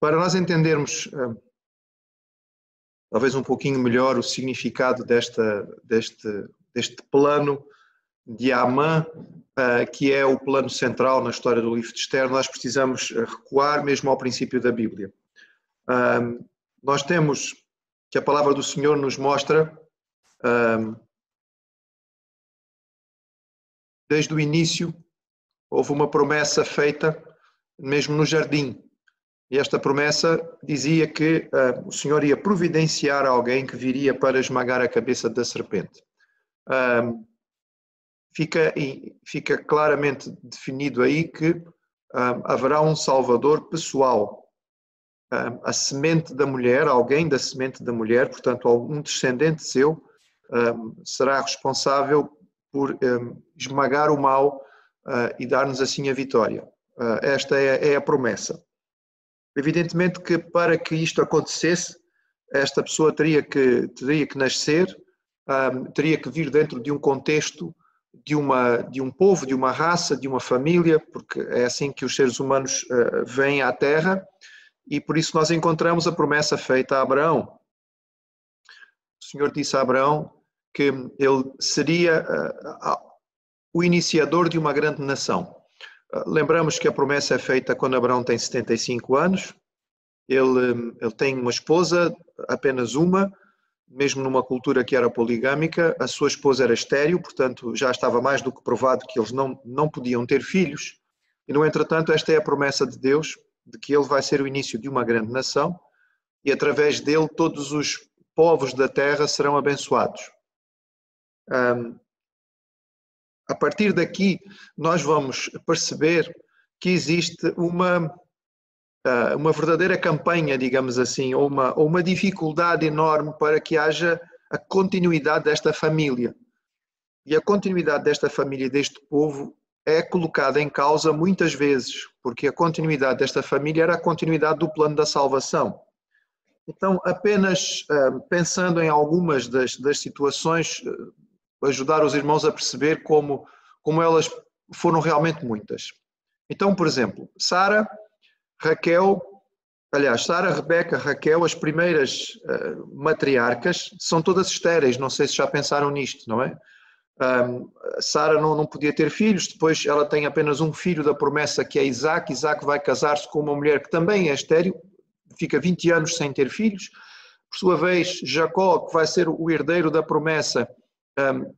Para nós entendermos talvez um pouquinho melhor o significado deste plano de Amã, que é o plano central na história do livro de Esther, nós precisamos recuar mesmo ao princípio da Bíblia. Nós temos que a palavra do Senhor nos mostra, desde o início, houve uma promessa feita mesmo no jardim. E esta promessa dizia que o Senhor ia providenciar alguém que viria para esmagar a cabeça da serpente. Fica claramente definido aí que haverá um Salvador pessoal. A semente da mulher, alguém da semente da mulher, portanto, um descendente seu, será responsável por esmagar o mal e dar-nos assim a vitória. Esta é a promessa. Evidentemente que para que isto acontecesse, esta pessoa teria que nascer, teria que vir dentro de um contexto, de um povo, de uma raça, de uma família, porque é assim que os seres humanos vêm à Terra, e por isso nós encontramos a promessa feita a Abraão. O Senhor disse a Abraão que ele seria o iniciador de uma grande nação. Lembramos que a promessa é feita quando Abraão tem 75 anos, ele tem uma esposa, apenas uma, mesmo numa cultura que era poligâmica, a sua esposa era estéril, portanto já estava mais do que provado que eles não podiam ter filhos, e no entretanto esta é a promessa de Deus, de que ele vai ser o início de uma grande nação, e através dele todos os povos da terra serão abençoados. A partir daqui, nós vamos perceber que existe uma verdadeira campanha, digamos assim, ou uma dificuldade enorme para que haja a continuidade desta família. E a continuidade desta família e deste povo é colocada em causa muitas vezes, porque a continuidade desta família era a continuidade do plano da salvação. Então, apenas pensando em algumas das situações, ajudar os irmãos a perceber como elas foram realmente muitas. Então, por exemplo, Sara, Rebeca, Raquel, as primeiras matriarcas, são todas estéreis, não sei se já pensaram nisto, não é? Sara não podia ter filhos, depois ela tem apenas um filho da promessa que é Isaac. Isaac vai casar-se com uma mulher que também é estéril, fica 20 anos sem ter filhos. Por sua vez, Jacó, que vai ser o herdeiro da promessa,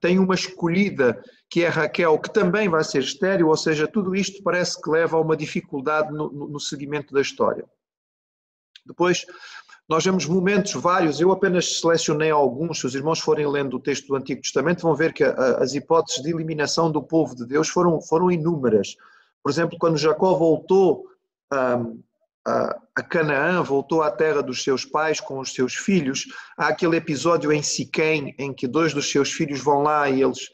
tem uma escolhida que é Raquel, que também vai ser estéril, ou seja, tudo isto parece que leva a uma dificuldade no seguimento da história. Depois, nós vemos momentos vários, eu apenas selecionei alguns, se os irmãos forem lendo o texto do Antigo Testamento, vão ver que as hipóteses de eliminação do povo de Deus foram inúmeras. Por exemplo, quando Jacó voltou a Canaã, voltou à terra dos seus pais com os seus filhos, há aquele episódio em Siquém em que 2 dos seus filhos vão lá e eles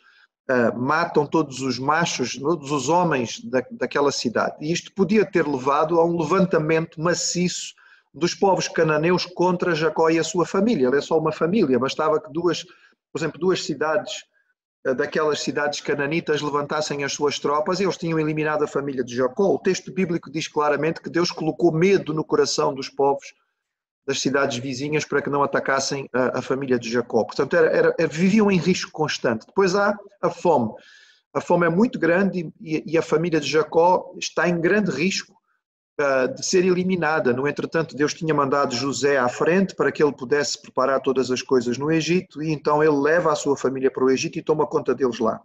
matam todos os machos, todos os homens daquela cidade. E isto podia ter levado a um levantamento maciço dos povos cananeus contra Jacó e a sua família. Ele é só uma família, bastava que por exemplo, duas cidades daquelas cidades cananitas levantassem as suas tropas e eles tinham eliminado a família de Jacó. O texto bíblico diz claramente que Deus colocou medo no coração dos povos das cidades vizinhas para que não atacassem a família de Jacó. Portanto, viviam em risco constante. Depois há a fome. A fome é muito grande e a família de Jacó está em grande risco de ser eliminada. No entretanto, Deus tinha mandado José à frente para que ele pudesse preparar todas as coisas no Egito, e então ele leva a sua família para o Egito e toma conta deles lá.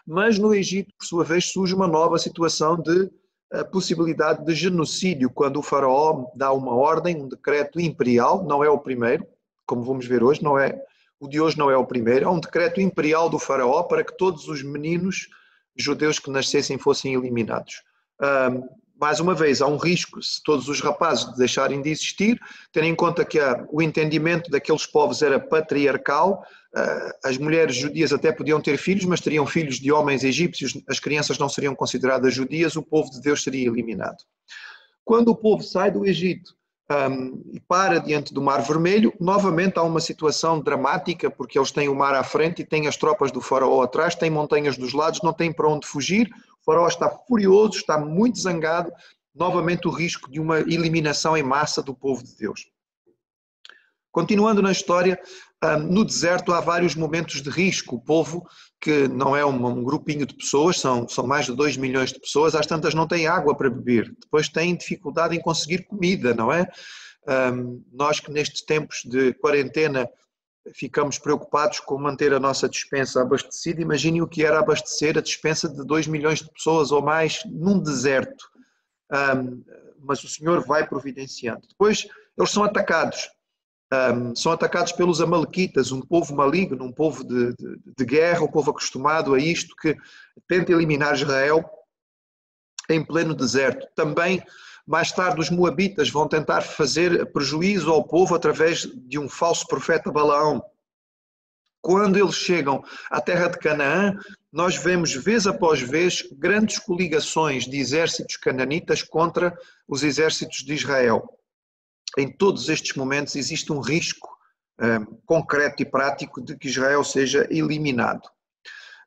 Mas no Egito, por sua vez, surge uma nova situação de possibilidade de genocídio, quando o faraó dá uma ordem, um decreto imperial, não é o primeiro, como vamos ver hoje, o de hoje não é o primeiro, é um decreto imperial do faraó para que todos os meninos judeus que nascessem fossem eliminados. Mais uma vez, há um risco, se todos os rapazes deixarem de existir, tendo em conta que o entendimento daqueles povos era patriarcal, as mulheres judias até podiam ter filhos, mas teriam filhos de homens egípcios, as crianças não seriam consideradas judias, o povo de Deus seria eliminado. Quando o povo sai do Egito e para diante do Mar Vermelho, novamente há uma situação dramática, porque eles têm o mar à frente e têm as tropas do faraó atrás, têm montanhas dos lados, não têm para onde fugir. O faraó está furioso, está muito zangado, novamente o risco de uma eliminação em massa do povo de Deus. Continuando na história, no deserto há vários momentos de risco. O povo, que não é um grupinho de pessoas, são mais de 2 milhões de pessoas, às tantas não têm água para beber, depois têm dificuldade em conseguir comida, não é? Nós que nestes tempos de quarentena ficamos preocupados com manter a nossa despensa abastecida, imagine o que era abastecer a despensa de 2 milhões de pessoas ou mais num deserto. Mas o Senhor vai providenciando. Depois eles são atacados pelos amalequitas, um povo maligno, um povo de guerra, um povo acostumado a isto, que tenta eliminar Israel em pleno deserto. Também, mais tarde, os moabitas vão tentar fazer prejuízo ao povo através de um falso profeta Balaão. Quando eles chegam à terra de Canaã, nós vemos vez após vez grandes coligações de exércitos cananitas contra os exércitos de Israel. Em todos estes momentos existe um risco concreto e prático de que Israel seja eliminado.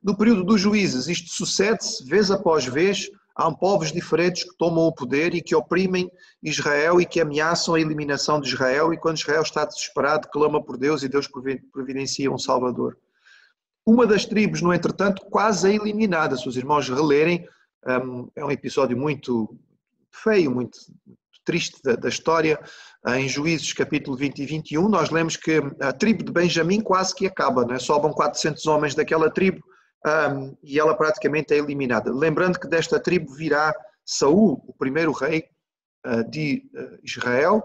No período dos juízes, isto sucede-se vez após vez. Há povos diferentes que tomam o poder e que oprimem Israel e que ameaçam a eliminação de Israel, e quando Israel está desesperado, clama por Deus e Deus providencia um Salvador. Uma das tribos, no entretanto, quase é eliminada. Se os irmãos relerem, é um episódio muito feio, muito triste da história. Em Juízes capítulo 20 e 21, nós lemos que a tribo de Benjamim quase que acaba, né? Sobram 400 homens daquela tribo e ela praticamente é eliminada. Lembrando que desta tribo virá Saul, o primeiro rei de Israel,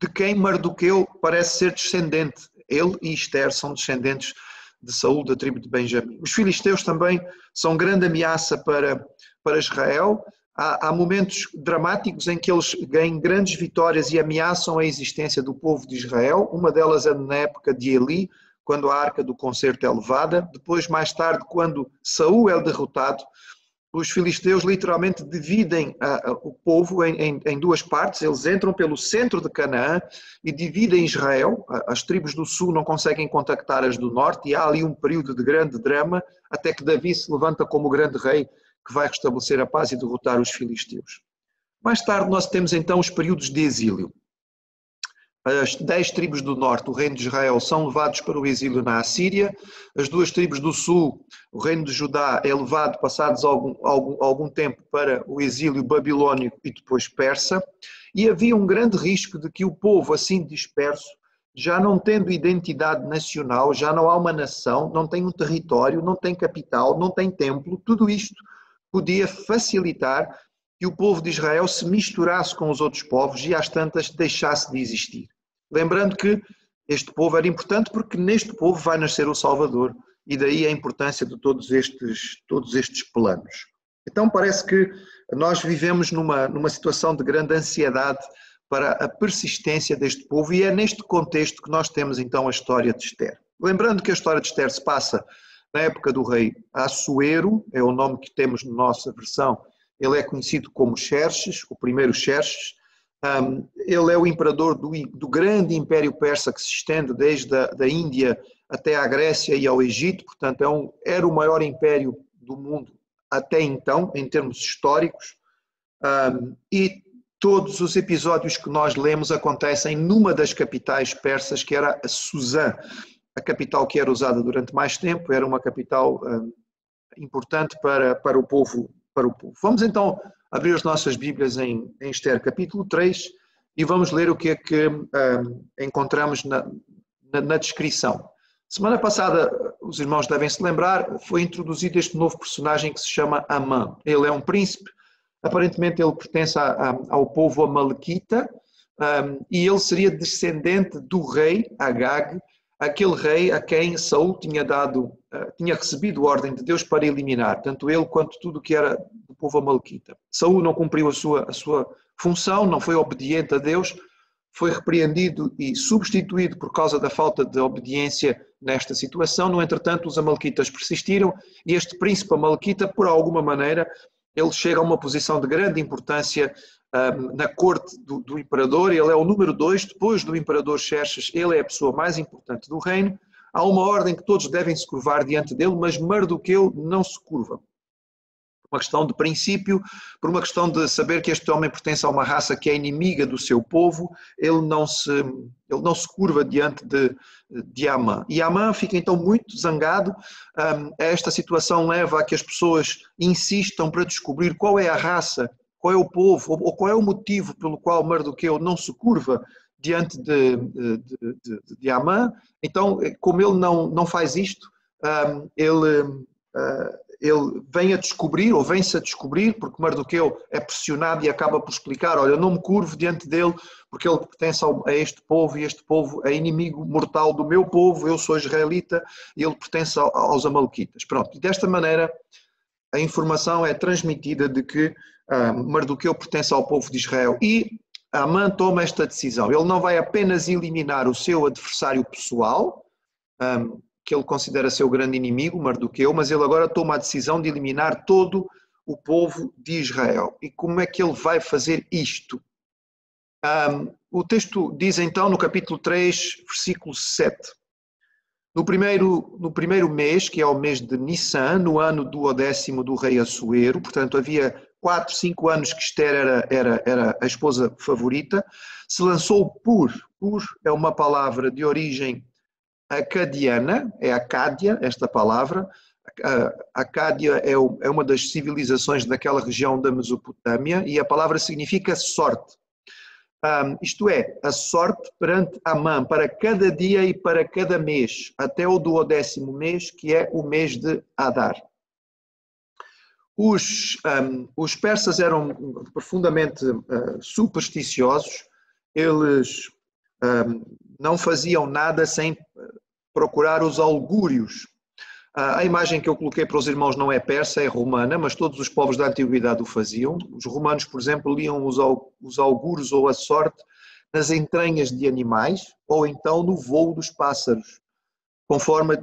de quem Mardoqueu parece ser descendente. Ele e Esther são descendentes de Saul, da tribo de Benjamim. Os filisteus também são grande ameaça para Israel. Há momentos dramáticos em que eles ganham grandes vitórias e ameaçam a existência do povo de Israel. Uma delas é na época de Eli, quando a arca do concerto é levada. Depois, mais tarde, quando Saul é derrotado, os filisteus literalmente dividem o povo em duas partes. Eles entram pelo centro de Canaã e dividem Israel. As tribos do sul não conseguem contactar as do norte e há ali um período de grande drama, até que Davi se levanta como grande rei que vai restabelecer a paz e derrotar os filisteus. Mais tarde nós temos então os períodos de exílio. As 10 tribos do norte, o reino de Israel, são levados para o exílio na Assíria. As 2 tribos do sul, o reino de Judá, é levado, passados algum tempo, para o exílio babilônico e depois persa. E havia um grande risco de que o povo, assim disperso, já não tendo identidade nacional, já não há uma nação, não tem um território, não tem capital, não tem templo, tudo isto podia facilitar que o povo de Israel se misturasse com os outros povos e às tantas deixasse de existir. Lembrando que este povo era importante porque neste povo vai nascer o Salvador e daí a importância de todos estes planos. Então parece que nós vivemos numa situação de grande ansiedade para a persistência deste povo e é neste contexto que nós temos então a história de Esther. Lembrando que a história de Esther se passa na época do rei Assuero, é o nome que temos na nossa versão. Ele é conhecido como Xerxes, o primeiro Xerxes. Ele é o imperador do grande império persa que se estende desde a Índia até à Grécia e ao Egito, portanto era o maior império do mundo até então, em termos históricos. E todos os episódios que nós lemos acontecem numa das capitais persas, que era a Suzã. A capital que era usada durante mais tempo, era uma capital importante para o povo. Vamos então abrir as nossas Bíblias em Esther capítulo 3 e vamos ler o que é que encontramos na descrição. Semana passada, os irmãos devem se lembrar, foi introduzido este novo personagem que se chama Amã. Ele é um príncipe, aparentemente ele pertence ao povo amalequita e ele seria descendente do rei Agag, aquele rei a quem Saul tinha recebido ordem de Deus para eliminar, tanto ele quanto tudo o que era do povo amalequita. Saul não cumpriu a sua função, não foi obediente a Deus, foi repreendido e substituído por causa da falta de obediência nesta situação. No entretanto, os amalequitas persistiram e este príncipe amalequita, por alguma maneira, ele chega a uma posição de grande importância na corte do imperador. Ele é o número 2, depois do imperador Xerxes, ele é a pessoa mais importante do reino. Há uma ordem que todos devem se curvar diante dele, mas Mardoqueu não se curva. uma questão de princípio, por uma questão de saber que este homem pertence a uma raça que é inimiga do seu povo, ele não se curva diante de Amã. E Amã fica então muito zangado. Esta situação leva a que as pessoas insistam para descobrir qual é a raça, qual é o povo, ou qual é o motivo pelo qual Mardoqueu não se curva diante de Amã. Então, como ele não faz isto, ele vem a descobrir, ou vem-se a descobrir, porque Mardoqueu é pressionado e acaba por explicar: olha, eu não me curvo diante dele, porque ele pertence a este povo, e este povo é inimigo mortal do meu povo, eu sou israelita, e ele pertence aos amalequitas. Pronto, e desta maneira a informação é transmitida de que Mardoqueu pertence ao povo de Israel. E Amã toma esta decisão. Ele não vai apenas eliminar o seu adversário pessoal, que ele considera seu grande inimigo, Mardoqueu, mas ele agora toma a decisão de eliminar todo o povo de Israel. E como é que ele vai fazer isto? O texto diz então no capítulo 3, versículo 7. No primeiro mês, que é o mês de Nissan, no ano 12º do rei Assuero, portanto havia 4, 5 anos que Esther era a esposa favorita, se lançou Pur. Pur é uma palavra de origem acadiana, é Acádia esta palavra. Acádia é uma das civilizações daquela região da Mesopotâmia, e a palavra significa sorte. Isto é, a sorte perante Amã, para cada dia e para cada mês, até o 12º mês, que é o mês de Adar. Os persas eram profundamente supersticiosos. Eles não faziam nada sem procurar os augúrios. A imagem que eu coloquei para os irmãos não é persa, é romana, mas todos os povos da antiguidade o faziam. Os romanos, por exemplo, liam os augúrios ou a sorte nas entranhas de animais, ou então no voo dos pássaros, conforme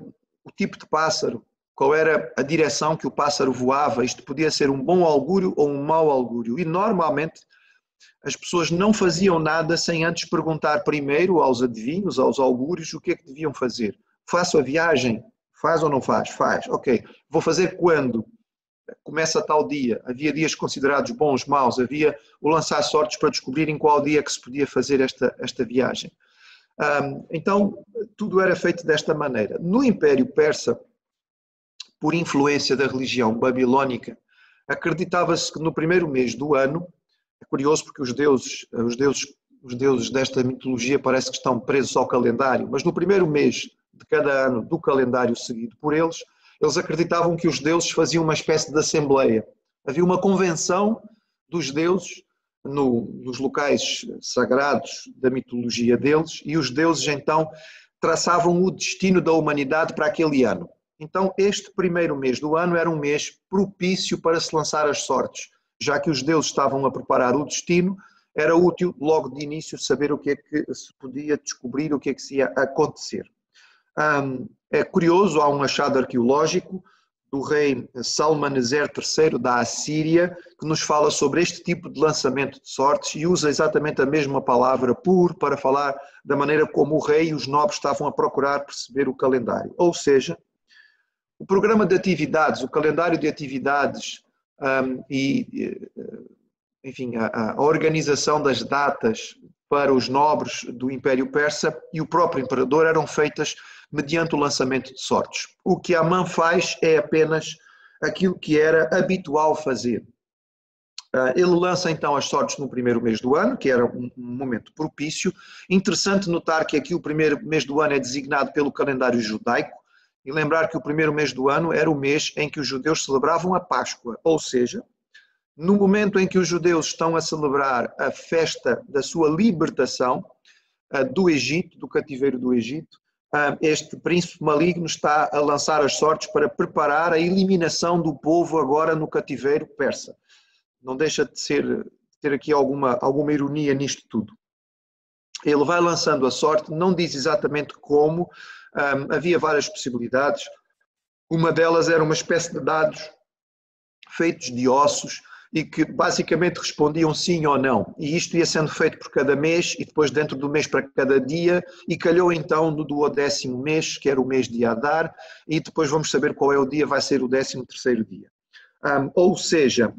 o tipo de pássaro, qual era a direção que o pássaro voava. Isto podia ser um bom augúrio ou um mau augúrio. E normalmente as pessoas não faziam nada sem antes perguntar primeiro aos adivinhos, aos augúrios, o que é que deviam fazer. Faço a viagem? Faz ou não faz? Faz. Ok. Vou fazer quando? Começa tal dia. Havia dias considerados bons, maus. Havia o lançar sortes para descobrir em qual dia que se podia fazer esta viagem. Então, tudo era feito desta maneira. No Império Persa, por influência da religião babilónica, acreditava-se que no primeiro mês do ano, é curioso porque os deuses desta mitologia parece que estão presos ao calendário, mas no primeiro mês de cada ano do calendário seguido por eles acreditavam que os deuses faziam uma espécie de assembleia. Havia uma convenção dos deuses nos locais sagrados da mitologia deles, e os deuses então traçavam o destino da humanidade para aquele ano. Então este primeiro mês do ano era um mês propício para se lançar as sortes. Já que os deuses estavam a preparar o destino, era útil logo de início saber o que é que se podia descobrir, o que é que se ia acontecer. É curioso, há um achado arqueológico do rei Salmaneser III da Assíria, que nos fala sobre este tipo de lançamento de sortes, e usa exatamente a mesma palavra Pur para falar da maneira como o rei e os nobres estavam a procurar perceber o calendário. Ou seja, o programa de atividades, o calendário de atividades enfim, a organização das datas para os nobres do Império Persa e o próprio imperador eram feitas mediante o lançamento de sortes. O que Amã faz é apenas aquilo que era habitual fazer. Ele lança então as sortes no primeiro mês do ano, que era um momento propício. Interessante notar que aqui o primeiro mês do ano é designado pelo calendário judaico, e lembrar que o primeiro mês do ano era o mês em que os judeus celebravam a Páscoa, ou seja, no momento em que os judeus estão a celebrar a festa da sua libertação do Egito, do cativeiro do Egito, este príncipe maligno está a lançar as sortes para preparar a eliminação do povo agora no cativeiro persa. Não deixa de ter aqui alguma ironia nisto tudo. Ele vai lançando a sorte, não diz exatamente como, havia várias possibilidades. Uma delas era uma espécie de dados feitos de ossos e que basicamente respondiam sim ou não. E isto ia sendo feito por cada mês e depois dentro do mês para cada dia, e calhou então no 12º mês, que era o mês de Adar, e depois vamos saber qual é o dia, vai ser o 13º dia. Ou seja,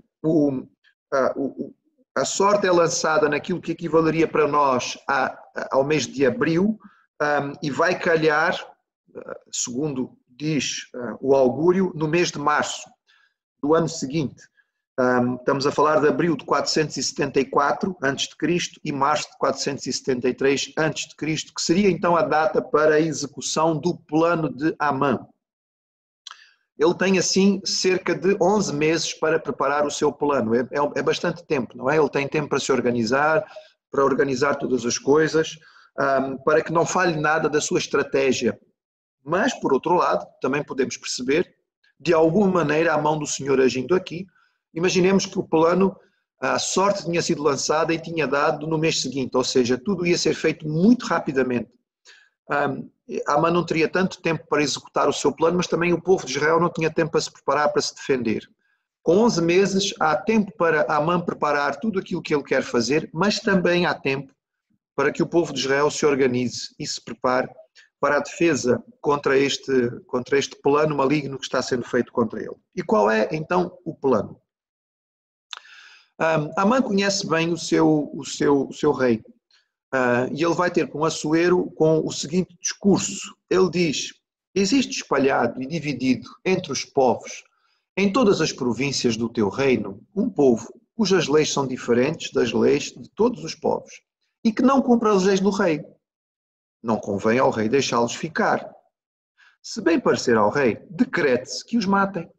a sorte é lançada naquilo que equivaleria para nós ao mês de abril, e vai calhar, segundo diz o augúrio, no mês de março do ano seguinte. Estamos a falar de abril de 474 a.C. e março de 473 a.C., que seria então a data para a execução do plano de Amã. Ele tem assim cerca de 11 meses para preparar o seu plano. É bastante tempo, não é? Ele tem tempo para se organizar, para organizar todas as coisas, para que não falhe nada da sua estratégia. Mas, por outro lado, também podemos perceber, de alguma maneira, a mão do Senhor agindo aqui. Imaginemos que o plano, a sorte tinha sido lançada e tinha dado no mês seguinte, ou seja, tudo ia ser feito muito rapidamente. Amã não teria tanto tempo para executar o seu plano, mas também o povo de Israel não tinha tempo para se preparar, para se defender. Com 11 meses há tempo para Amã preparar tudo aquilo que ele quer fazer, mas também há tempo para que o povo de Israel se organize e se prepare para a defesa contra este plano maligno que está sendo feito contra ele. E qual é então o plano? Amã conhece bem o seu rei, e ele vai ter com Assuero com o seguinte discurso. Ele diz: existe espalhado e dividido entre os povos, em todas as províncias do teu reino, um povo cujas leis são diferentes das leis de todos os povos, e que não cumpre as leis do rei. Não convém ao rei deixá-los ficar. Se bem parecer ao rei, decrete-se que os matem.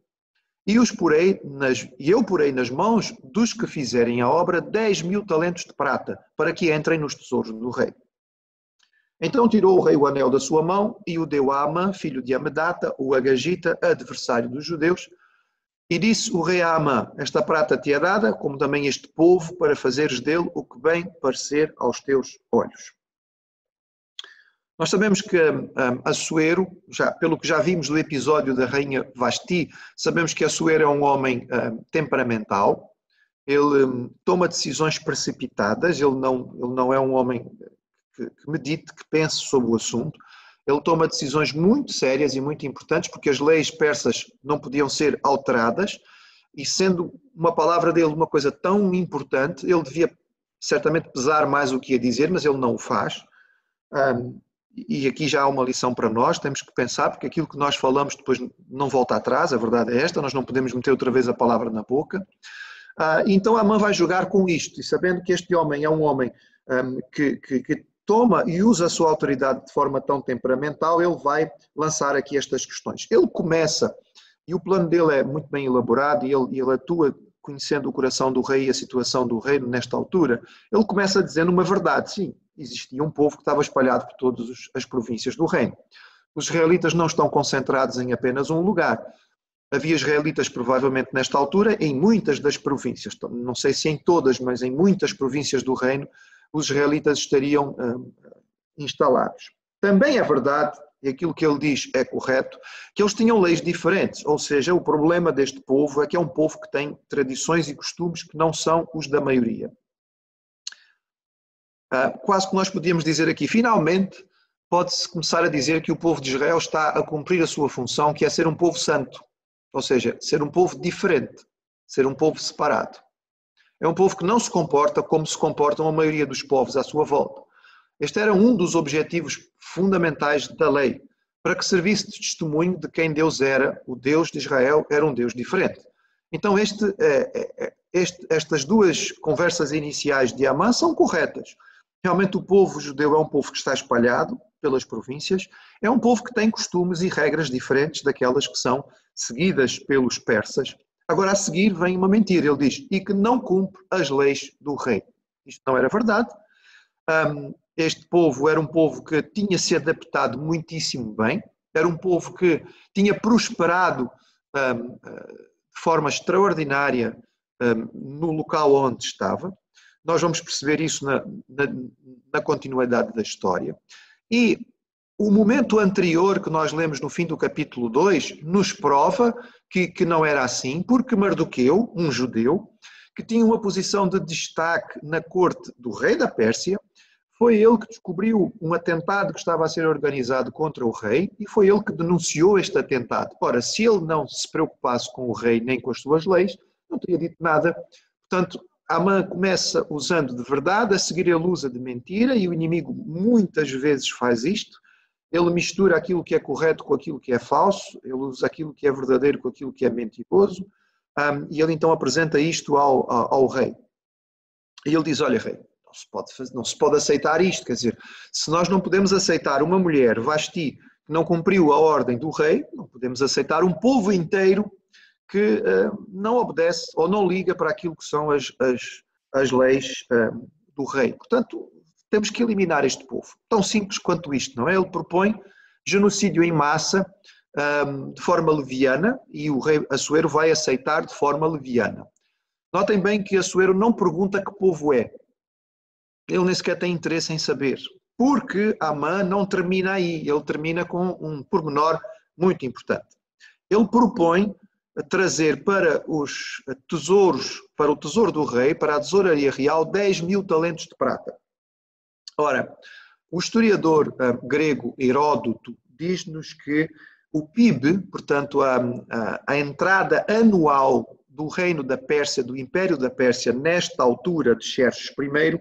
E eu porei nas mãos dos que fizerem a obra 10.000 talentos de prata, para que entrem nos tesouros do rei. Então tirou o rei o anel da sua mão e o deu a Amã, filho de Amedata, o Agagita, adversário dos judeus, e disse o rei a Amã: esta prata te é dada, como também este povo, para fazeres dele o que bem parecer aos teus olhos. Nós sabemos que Assuero, pelo que já vimos do episódio da rainha Vasti, sabemos que Assuero é um homem temperamental, ele toma decisões precipitadas, ele não é um homem que medite, que pense sobre o assunto, ele toma decisões muito sérias e muito importantes, porque as leis persas não podiam ser alteradas, e sendo uma palavra dele uma coisa tão importante, ele devia certamente pesar mais o que ia dizer, mas ele não o faz. E aqui já há uma lição para nós, temos que pensar, porque aquilo que nós falamos depois não volta atrás, a verdade é esta, nós não podemos meter outra vez a palavra na boca. Então Amã vai jogar com isto, e sabendo que este homem é um homem que toma e usa a sua autoridade de forma tão temperamental, ele vai lançar aqui estas questões. Ele começa, e o plano dele é muito bem elaborado, e ele atua conhecendo o coração do rei e a situação do reino nesta altura. Ele começa dizendo uma verdade: sim, existia um povo que estava espalhado por todas as províncias do reino. Os israelitas não estão concentrados em apenas um lugar. Havia israelitas, provavelmente, nesta altura, em muitas das províncias. Não sei se em todas, mas em muitas províncias do reino, os israelitas estariam instalados. Também é verdade, e aquilo que ele diz é correto, que eles tinham leis diferentes. Ou seja, o problema deste povo é que é um povo que tem tradições e costumes que não são os da maioria. Quase que nós podíamos dizer aqui, finalmente, pode-se começar a dizer que o povo de Israel está a cumprir a sua função, que é ser um povo santo. Ou seja, ser um povo diferente, ser um povo separado. É um povo que não se comporta como se comportam a maioria dos povos à sua volta. Este era um dos objetivos fundamentais da lei, para que servisse de testemunho de quem Deus era. O Deus de Israel era um Deus diferente. Então estas duas conversas iniciais de Amã são corretas. Realmente o povo judeu é um povo que está espalhado pelas províncias, é um povo que tem costumes e regras diferentes daquelas que são seguidas pelos persas. Agora a seguir vem uma mentira, ele diz: e que não cumpre as leis do rei. Isto não era verdade. Este povo era um povo que tinha se adaptado muitíssimo bem, era um povo que tinha prosperado de forma extraordinária no local onde estava. Nós vamos perceber isso na continuidade da história. E o momento anterior que nós lemos no fim do capítulo 2 nos prova que não era assim, porque Mardoqueu, um judeu, que tinha uma posição de destaque na corte do rei da Pérsia, foi ele que descobriu um atentado que estava a ser organizado contra o rei e foi ele que denunciou este atentado. Ora, se ele não se preocupasse com o rei nem com as suas leis, não teria dito nada. Portanto, Amã começa usando de verdade, a seguir ele usa de mentira e o inimigo muitas vezes faz isto. Ele mistura aquilo que é correto com aquilo que é falso, ele usa aquilo que é verdadeiro com aquilo que é mentiroso, e ele então apresenta isto ao rei. E ele diz, olha rei, não se pode aceitar isto, quer dizer, se nós não podemos aceitar uma mulher, Vasti, que não cumpriu a ordem do rei, não podemos aceitar um povo inteiro que não obedece ou não liga para aquilo que são as leis do rei. Portanto, temos que eliminar este povo. Tão simples quanto isto, não é? Ele propõe genocídio em massa de forma leviana e o rei Assuero vai aceitar de forma leviana. Notem bem que Assuero não pergunta que povo é. Ele nem sequer tem interesse em saber, porque Amã não termina aí, ele termina com um pormenor muito importante. Ele propõe trazer para os tesouros, para o tesouro do rei, para a tesouraria real, 10.000 talentos de prata. Ora, o historiador grego Heródoto diz-nos que o PIB, portanto a entrada anual do reino da Pérsia, do Império da Pérsia, nesta altura de Xerxes I,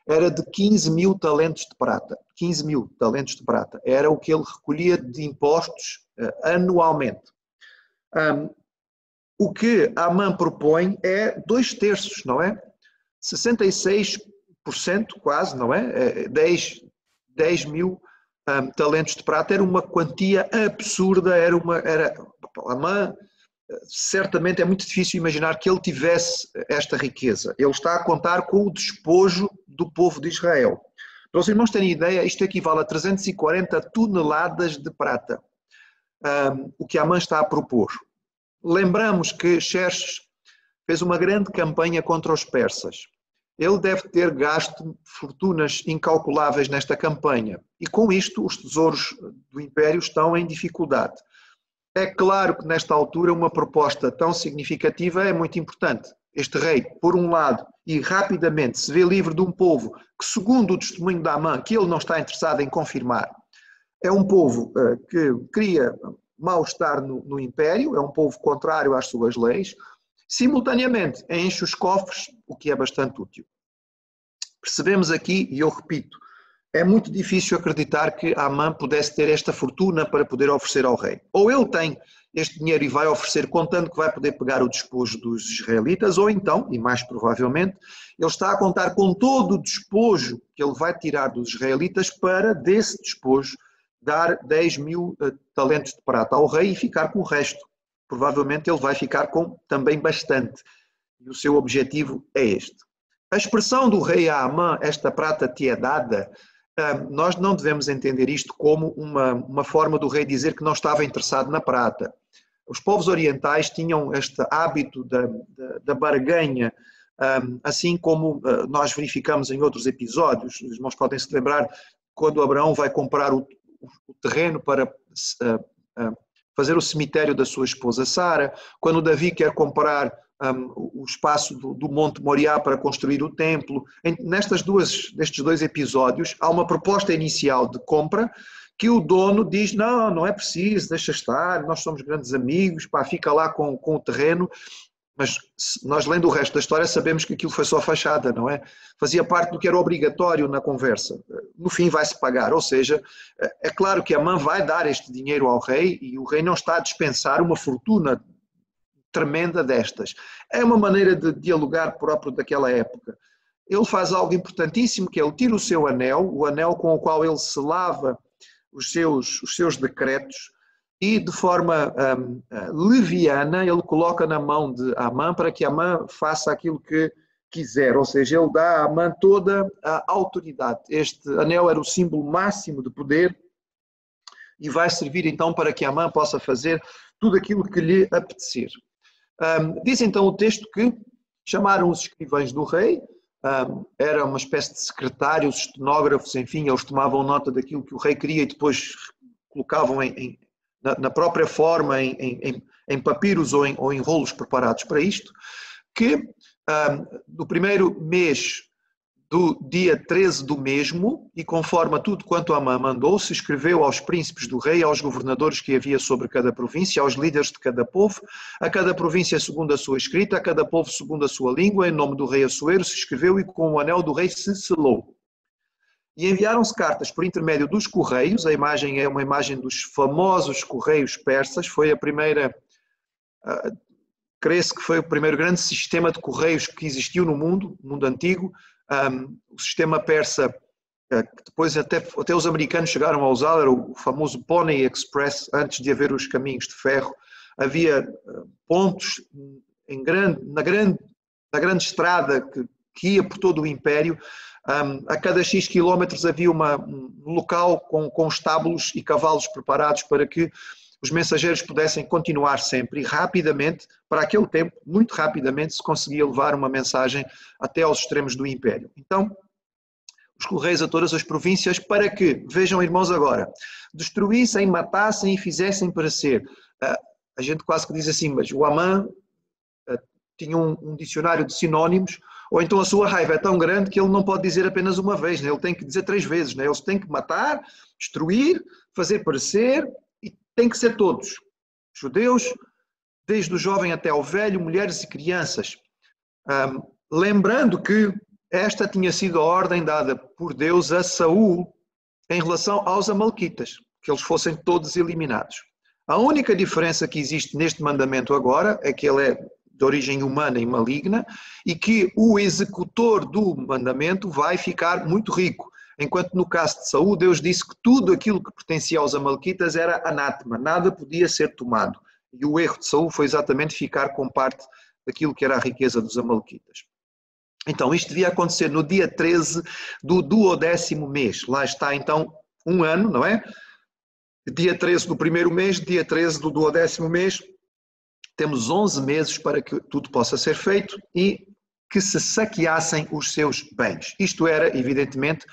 era de 15.000 talentos de prata. 15.000 talentos de prata. Era o que ele recolhia de impostos anualmente. O que Amã propõe é 2/3, não é? 66% quase, não é? 10.000 talentos de prata era uma quantia absurda, Amã, certamente é muito difícil imaginar que ele tivesse esta riqueza. Ele está a contar com o despojo do povo de Israel. Para os irmãos terem ideia, isto equivale a 340 toneladas de prata, o que Amã está a propor. Lembramos que Xerxes fez uma grande campanha contra os persas. Ele deve ter gasto fortunas incalculáveis nesta campanha e com isto os tesouros do império estão em dificuldade. É claro que nesta altura uma proposta tão significativa é muito importante. Este rei, por um lado, e rapidamente se vê livre de um povo que, segundo o testemunho de Amã, que ele não está interessado em confirmar, é um povo que cria mal-estar no império, é um povo contrário às suas leis, simultaneamente enche os cofres, o que é bastante útil. Percebemos aqui, e eu repito, é muito difícil acreditar que Amã pudesse ter esta fortuna para poder oferecer ao rei. Ou ele tem este dinheiro e vai oferecer contando que vai poder pegar o despojo dos israelitas, ou então, e mais provavelmente, ele está a contar com todo o despojo que ele vai tirar dos israelitas para, desse despojo, dar 10.000 talentos de prata ao rei e ficar com o resto. Provavelmente ele vai ficar com também bastante. E o seu objetivo é este. A expressão do rei a Amã, esta prata te é dada, nós não devemos entender isto como uma forma do rei dizer que não estava interessado na prata. Os povos orientais tinham este hábito da barganha, assim como nós verificamos em outros episódios. Os irmãos podem se lembrar quando Abraão vai comprar o terreno para fazer o cemitério da sua esposa Sara, quando Davi quer comprar o espaço do Monte Moriá para construir o templo. Nestes dois episódios há uma proposta inicial de compra que o dono diz, não é preciso, deixa estar, nós somos grandes amigos, fica lá com o terreno, mas nós lendo o resto da história sabemos que aquilo foi só fachada, não é? Fazia parte do que era obrigatório na conversa. No fim vai-se pagar, ou seja, é claro que Amã vai dar este dinheiro ao rei e o rei não está a dispensar uma fortuna tremenda destas. É uma maneira de dialogar próprio daquela época. Ele faz algo importantíssimo, que é ele tira o seu anel, o anel com o qual ele selava os seus decretos, e de forma leviana ele coloca na mão de Amã para que Amã faça aquilo que quiser, ou seja, ele dá a Amã toda a autoridade. Este anel era o símbolo máximo de poder e vai servir então para que Amã possa fazer tudo aquilo que lhe apetecer. Diz então o texto que chamaram os escrivães do rei, era uma espécie de secretários, estenógrafos, enfim, eles tomavam nota daquilo que o rei queria e depois colocavam na própria forma, em papiros ou em rolos preparados para isto, que no primeiro mês do dia 13 do mesmo, e conforme a tudo quanto Amã mandou, se escreveu aos príncipes do rei, aos governadores que havia sobre cada província, aos líderes de cada povo, a cada província segundo a sua escrita, a cada povo segundo a sua língua, em nome do rei Assuero se escreveu e com o anel do rei se selou. E enviaram-se cartas por intermédio dos correios, a imagem é uma imagem dos famosos correios persas, foi a primeira, crê-se que foi o primeiro grande sistema de correios que existiu no mundo antigo. O sistema persa, que depois até os americanos chegaram a usar, era o famoso Pony Express, antes de haver os caminhos de ferro. Havia pontos na grande estrada que ia por todo o império. A cada X quilómetros havia um local com estábulos e cavalos preparados para que os mensageiros pudessem continuar sempre e rapidamente, para aquele tempo, muito rapidamente, se conseguia levar uma mensagem até aos extremos do império. Então, os correios a todas as províncias para que, vejam irmãos agora, destruíssem, matassem e fizessem perecer. A gente quase que diz assim, mas o Amã tinha um dicionário de sinónimos, ou então a sua raiva é tão grande que ele não pode dizer apenas uma vez, né? Ele tem que dizer 3 vezes, né? Eles têm que matar, destruir, fazer perecer, e tem que ser todos, judeus, desde o jovem até ao velho, mulheres e crianças. Lembrando que esta tinha sido a ordem dada por Deus a Saul em relação aos amalequitas, que eles fossem todos eliminados. A única diferença que existe neste mandamento agora é que ele é de origem humana e maligna e que o executor do mandamento vai ficar muito rico. Enquanto no caso de Saul, Deus disse que tudo aquilo que pertencia aos amalequitas era anátema, nada podia ser tomado. E o erro de Saul foi exatamente ficar com parte daquilo que era a riqueza dos amalequitas. Então, isto devia acontecer no dia 13 do 12º mês. Lá está então um ano, não é? Dia 13 do primeiro mês, dia 13 do 12º mês. Temos 11 meses para que tudo possa ser feito e que se saqueassem os seus bens. Isto era, evidentemente,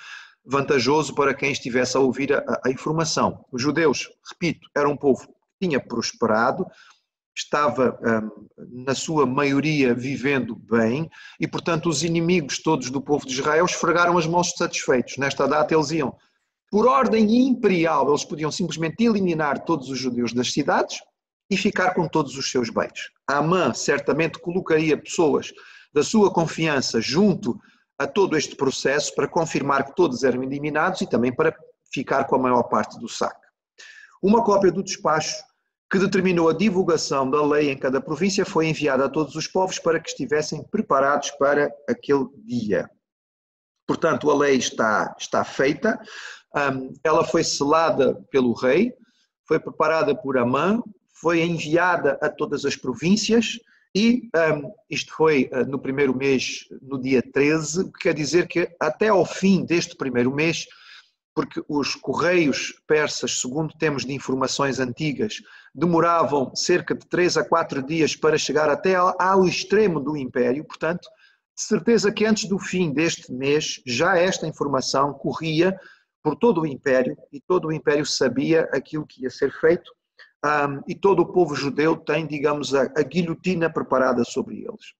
vantajoso para quem estivesse a ouvir a informação. Os judeus, repito, eram um povo que tinha prosperado, estava, na sua maioria, vivendo bem e, portanto, os inimigos todos do povo de Israel esfregaram as mãos satisfeitos. Nesta data eles iam, por ordem imperial, eles podiam simplesmente eliminar todos os judeus das cidades e ficar com todos os seus bens. Amã certamente colocaria pessoas da sua confiança junto a todo este processo para confirmar que todos eram eliminados e também para ficar com a maior parte do saque. Uma cópia do despacho que determinou a divulgação da lei em cada província foi enviada a todos os povos para que estivessem preparados para aquele dia. Portanto, a lei está feita, ela foi selada pelo rei, foi preparada por Amã, foi enviada a todas as províncias e isto foi no primeiro mês, no dia 13, o que quer dizer que até ao fim deste primeiro mês, porque os correios persas, segundo temos de informações antigas, demoravam cerca de 3 a 4 dias para chegar até ao extremo do império, portanto, de certeza que antes do fim deste mês, já esta informação corria por todo o império e todo o império sabia aquilo que ia ser feito. E todo o povo judeu tem, digamos, a guilhotina preparada sobre eles.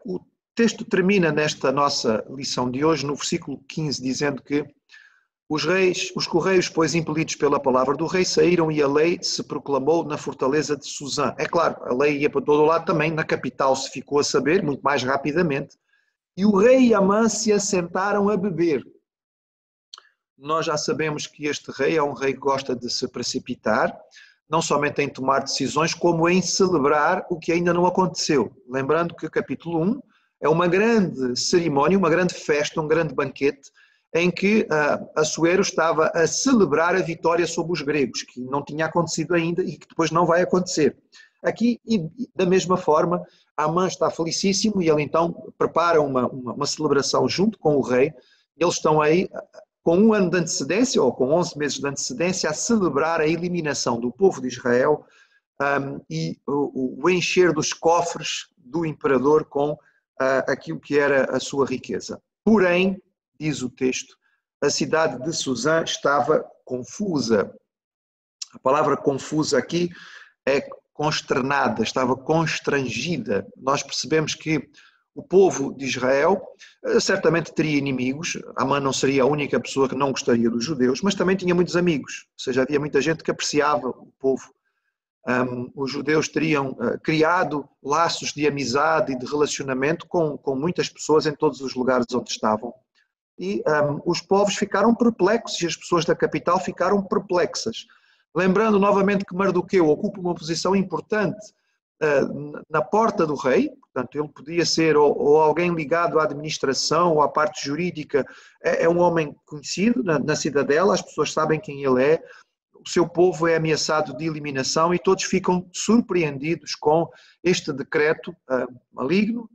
O texto termina nesta nossa lição de hoje, no versículo 15, dizendo que os correios, pois impelidos pela palavra do rei, saíram e a lei se proclamou na fortaleza de Suzã. É claro, a lei ia para todo o lado também, na capital se ficou a saber, muito mais rapidamente, e o rei e Amã se assentaram a beber. Nós já sabemos que este rei é um rei que gosta de se precipitar, não somente em tomar decisões, como em celebrar o que ainda não aconteceu. Lembrando que o capítulo 1 é uma grande cerimónia, uma grande festa, um grande banquete, em que Assuero estava a celebrar a vitória sobre os gregos, que não tinha acontecido ainda e que depois não vai acontecer. Aqui, da mesma forma, Amã está felicíssimo e ele então prepara uma celebração junto com o rei. Eles estão aí com 1 ano de antecedência, ou com 11 meses de antecedência, a celebrar a eliminação do povo de Israel e o encher dos cofres do imperador com aquilo que era a sua riqueza. Porém, diz o texto, a cidade de Suzã estava confusa. A palavra confusa aqui é consternada, estava constrangida. Nós percebemos que o povo de Israel certamente teria inimigos. Amã não seria a única pessoa que não gostaria dos judeus, mas também tinha muitos amigos, ou seja, havia muita gente que apreciava o povo. Os judeus teriam criado laços de amizade e de relacionamento com muitas pessoas em todos os lugares onde estavam. E os povos ficaram perplexos e as pessoas da capital ficaram perplexas. Lembrando novamente que Mardoqueu ocupa uma posição importante na porta do rei, portanto ele podia ser ou alguém ligado à administração ou à parte jurídica, é um homem conhecido na cidadela, as pessoas sabem quem ele é, o seu povo é ameaçado de eliminação e todos ficam surpreendidos com este decreto maligno,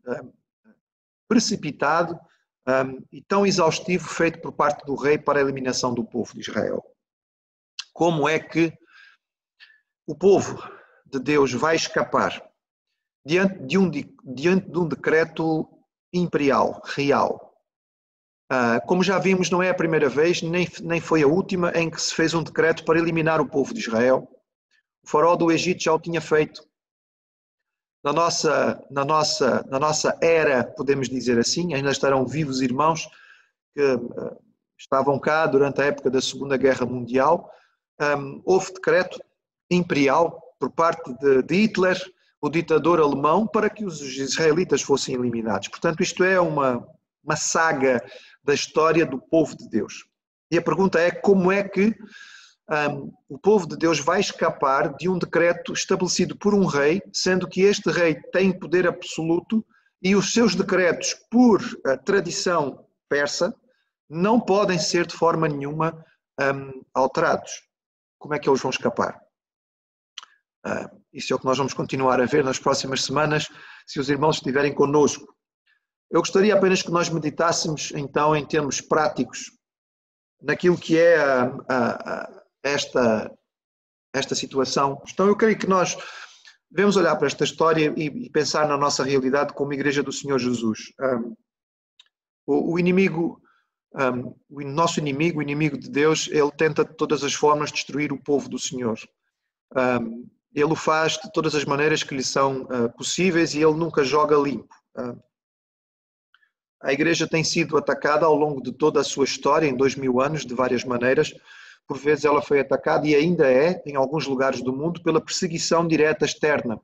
precipitado e tão exaustivo feito por parte do rei para a eliminação do povo de Israel. Como é que o povo de Deus vai escapar diante de um decreto imperial, real? Como já vimos, não é a primeira vez, nem foi a última, em que se fez um decreto para eliminar o povo de Israel. O faraó do Egito já o tinha feito. Na nossa era, podemos dizer assim, ainda estarão vivos irmãos que estavam cá durante a época da Segunda Guerra Mundial. Houve decreto imperial por parte de Hitler, o ditador alemão, para que os israelitas fossem eliminados. Portanto, isto é uma saga da história do povo de Deus. E a pergunta é como é que o povo de Deus vai escapar de um decreto estabelecido por um rei, sendo que este rei tem poder absoluto e os seus decretos, por tradição persa, não podem ser de forma nenhuma alterados. Como é que eles vão escapar? Isso é o que nós vamos continuar a ver nas próximas semanas, se os irmãos estiverem connosco. Eu gostaria apenas que nós meditássemos, então, em termos práticos, naquilo que é esta situação. Então, eu creio que nós devemos olhar para esta história e pensar na nossa realidade como Igreja do Senhor Jesus. O nosso inimigo, o inimigo de Deus, ele tenta de todas as formas destruir o povo do Senhor. Ele o faz de todas as maneiras que lhe são possíveis e ele nunca joga limpo. A Igreja tem sido atacada ao longo de toda a sua história, em 2000 anos, de várias maneiras. Por vezes ela foi atacada e ainda é, em alguns lugares do mundo, pela perseguição direta externa,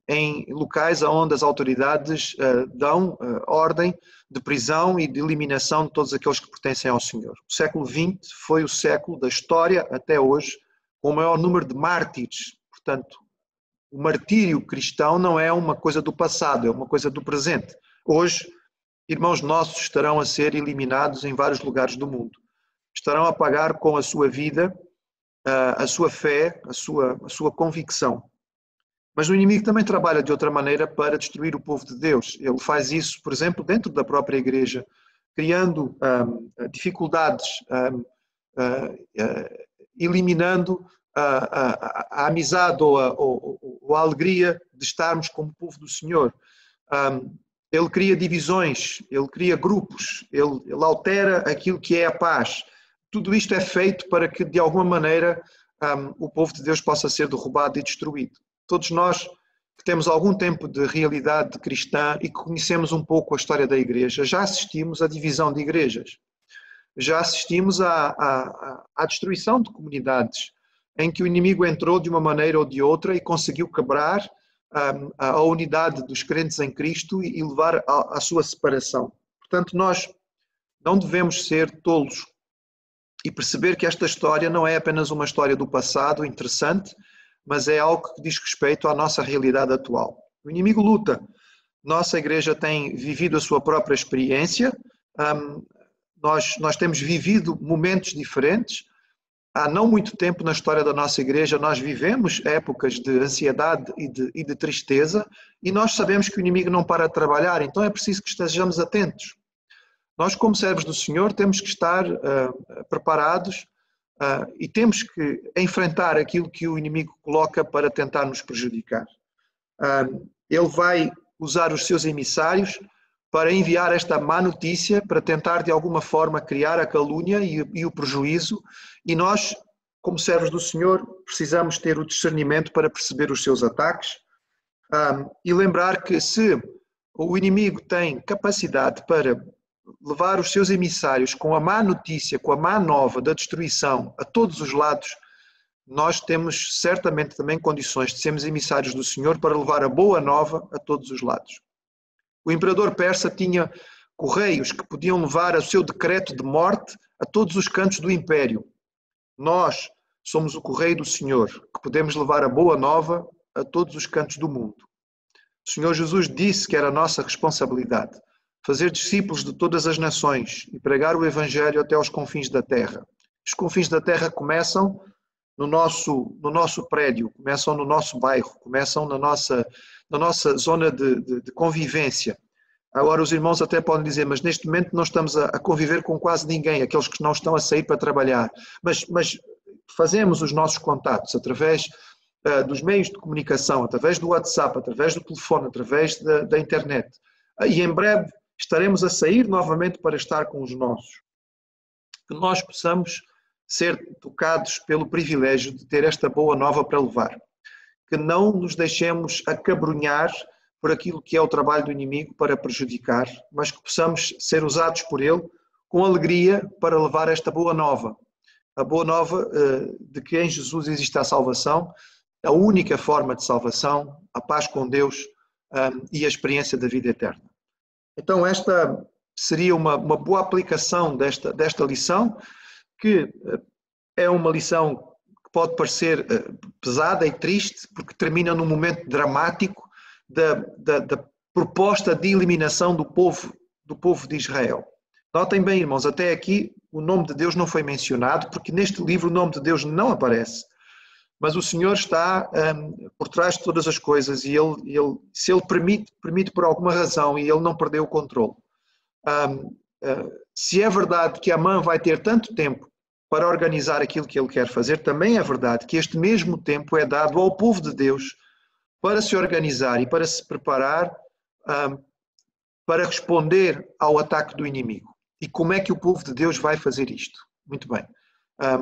em locais onde as autoridades dão ordem de prisão e de eliminação de todos aqueles que pertencem ao Senhor. O século XX foi o século da história, até hoje, com o maior número de mártires. Portanto, o martírio cristão não é uma coisa do passado, é uma coisa do presente. Hoje, irmãos nossos estarão a ser eliminados em vários lugares do mundo. Estarão a pagar com a sua vida, a sua fé, a sua convicção. Mas o inimigo também trabalha de outra maneira para destruir o povo de Deus. Ele faz isso, por exemplo, dentro da própria igreja, criando dificuldades, eliminando a amizade ou a alegria de estarmos como povo do Senhor. Ele cria divisões, ele cria grupos, ele altera aquilo que é a paz. Tudo isto é feito para que, de alguma maneira, o povo de Deus possa ser derrubado e destruído. Todos nós que temos algum tempo de realidade cristã e que conhecemos um pouco a história da igreja, já assistimos à divisão de igrejas. Já assistimos à destruição de comunidades, em que o inimigo entrou de uma maneira ou de outra e conseguiu quebrar a unidade dos crentes em Cristo e levar à sua separação. Portanto, nós não devemos ser tolos e perceber que esta história não é apenas uma história do passado interessante, mas é algo que diz respeito à nossa realidade atual. O inimigo luta. Nossa igreja tem vivido a sua própria experiência, nós temos vivido momentos diferentes. Há não muito tempo na história da nossa igreja nós vivemos épocas de ansiedade e de tristeza e nós sabemos que o inimigo não para de trabalhar, então é preciso que estejamos atentos. Nós, como servos do Senhor, temos que estar preparados e temos que enfrentar aquilo que o inimigo coloca para tentar nos prejudicar. Ele vai usar os seus emissários para enviar esta má notícia, para tentar de alguma forma criar a calúnia e o prejuízo, e nós, como servos do Senhor, precisamos ter o discernimento para perceber os seus ataques e lembrar que se o inimigo tem capacidade para levar os seus emissários com a má notícia, com a má nova da destruição a todos os lados, nós temos certamente também condições de sermos emissários do Senhor para levar a boa nova a todos os lados. O imperador persa tinha correios que podiam levar o seu decreto de morte a todos os cantos do império. Nós somos o correio do Senhor, que podemos levar a boa nova a todos os cantos do mundo. O Senhor Jesus disse que era a nossa responsabilidade fazer discípulos de todas as nações e pregar o Evangelho até aos confins da terra. Os confins da terra começam no nosso prédio, começam no nosso bairro, começam na nossa zona de convivência. Agora os irmãos até podem dizer, mas neste momento não estamos a conviver com quase ninguém, aqueles que não estão a sair para trabalhar. Mas fazemos os nossos contatos através dos meios de comunicação, através do WhatsApp, através do telefone, através da internet. E em breve estaremos a sair novamente para estar com os nossos. Que nós possamos ser tocados pelo privilégio de ter esta boa nova para levar. Que não nos deixemos acabrunhar por aquilo que é o trabalho do inimigo para prejudicar, mas que possamos ser usados por ele com alegria para levar esta boa nova. A boa nova de que em Jesus existe a salvação, a única forma de salvação, a paz com Deus e a experiência da vida eterna. Então esta seria uma boa aplicação desta lição, que é uma lição que pode parecer pesada e triste, porque termina num momento dramático da proposta de eliminação do povo de Israel. Notem bem, irmãos, até aqui o nome de Deus não foi mencionado, porque neste livro o nome de Deus não aparece. Mas o Senhor está por trás de todas as coisas e se Ele permite por alguma razão e Ele não perdeu o controle. Se é verdade que Amã vai ter tanto tempo para organizar aquilo que ele quer fazer, também é verdade que este mesmo tempo é dado ao povo de Deus para se organizar e para se preparar para responder ao ataque do inimigo. E como é que o povo de Deus vai fazer isto? Muito bem.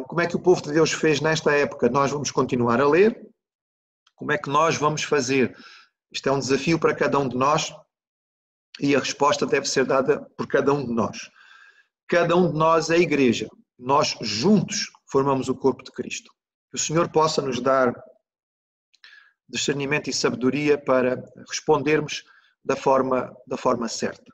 Como é que o povo de Deus fez nesta época? Nós vamos continuar a ler. Como é que nós vamos fazer? Isto é um desafio para cada um de nós e a resposta deve ser dada por cada um de nós. Cada um de nós é a igreja. Nós juntos formamos o corpo de Cristo. Que o Senhor possa nos dar discernimento e sabedoria para respondermos da forma certa.